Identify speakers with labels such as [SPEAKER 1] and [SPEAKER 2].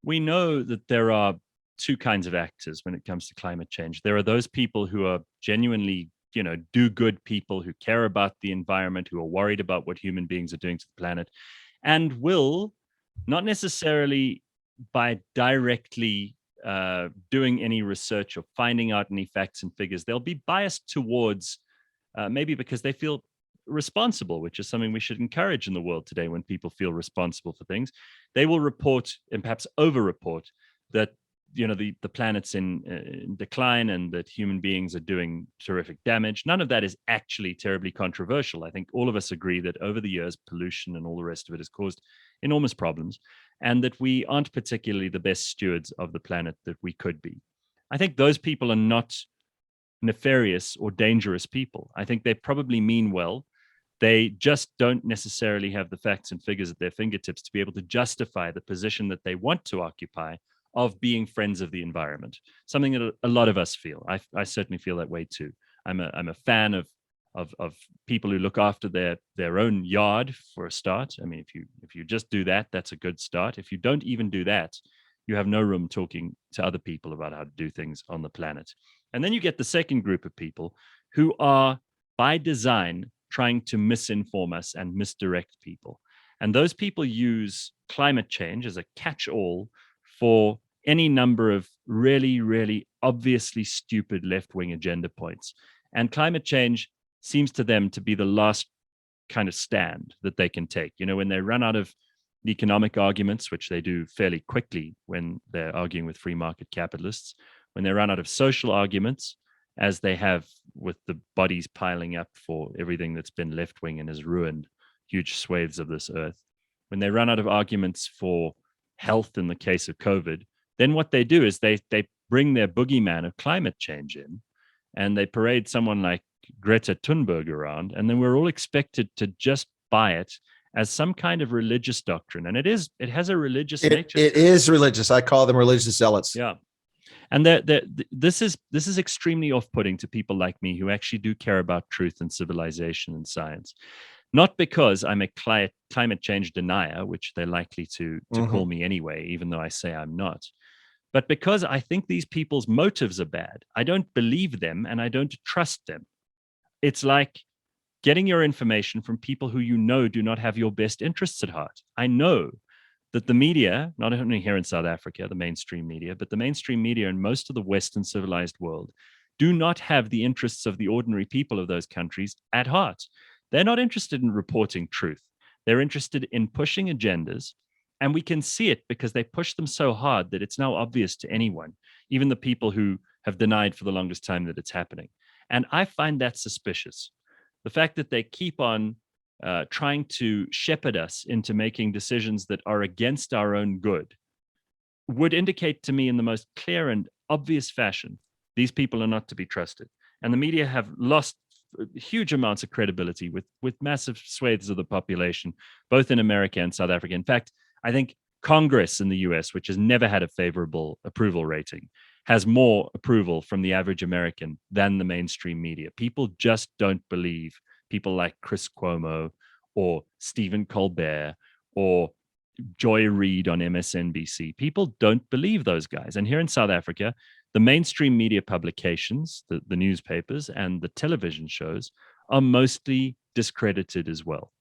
[SPEAKER 1] We know that there are two kinds of actors when it comes to climate change. There are those people who are genuinely, do good people who care about the environment, who are worried about what human beings are doing to the planet, and will not necessarily by directly doing any research or finding out any facts and figures, they'll be biased towards maybe because they feel responsible, which is something we should encourage in the world today. When people feel responsible for things, they will report and perhaps over-report that the planet's in decline and that human beings are doing terrific damage. None of that is actually terribly controversial. I think all of us agree that over the years, pollution and all the rest of it has caused enormous problems, and that we aren't particularly the best stewards of the planet that we could be. I think those people are not nefarious or dangerous people. I think they probably mean well. They just don't necessarily have the facts and figures at their fingertips to be able to justify the position that they want to occupy of being friends of the environment, something that a lot of us feel. I certainly feel that way too. I'm a fan of people who look after their own yard for a start. I mean, if you just do that, that's a good start. If you don't even do that, you have no room talking to other people about how to do things on the planet. And then you get the second group of people who are, by design, trying to misinform us and misdirect people. And those people use climate change as a catch-all for any number of really, really obviously stupid left-wing agenda points. And climate change seems to them to be the last kind of stand that they can take. When they run out of the economic arguments, which they do fairly quickly when they're arguing with free market capitalists, when they run out of social arguments, as they have with the bodies piling up for everything that's been left-wing and has ruined huge swathes of this earth, when they run out of arguments for health in the case of COVID, then what they do is they bring their boogeyman of climate change in, and they parade someone like Greta Thunberg around, and then we're all expected to just buy it as some kind of religious doctrine. And it has a religious nature.
[SPEAKER 2] It is religious. I call them religious zealots.
[SPEAKER 1] Yeah. And this is extremely off-putting to people like me who actually do care about truth and civilization and science. Not because I'm a climate change denier, which they're likely to call me anyway, even though I say I'm not, but because I think these people's motives are bad. I don't believe them and I don't trust them. It's like getting your information from people who do not have your best interests at heart. I know that the media, not only here in South Africa, the mainstream media, but the mainstream media in most of the Western civilized world do not have the interests of the ordinary people of those countries at heart. They're not interested in reporting truth. They're interested in pushing agendas, and we can see it because they push them so hard that it's now obvious to anyone, even the people who have denied for the longest time that it's happening. And I find that suspicious. The fact that they keep on trying to shepherd us into making decisions that are against our own good would indicate to me in the most clear and obvious fashion, these people are not to be trusted. And the media have lost huge amounts of credibility with massive swathes of the population, both in America and South Africa. In fact, I think Congress in the US, which has never had a favorable approval rating, has more approval from the average American than the mainstream media. People just don't believe people like Chris Cuomo or Stephen Colbert or Joy Reid on MSNBC. People don't believe those guys. And here in South Africa, the mainstream media publications, the newspapers and the television shows are mostly discredited as well.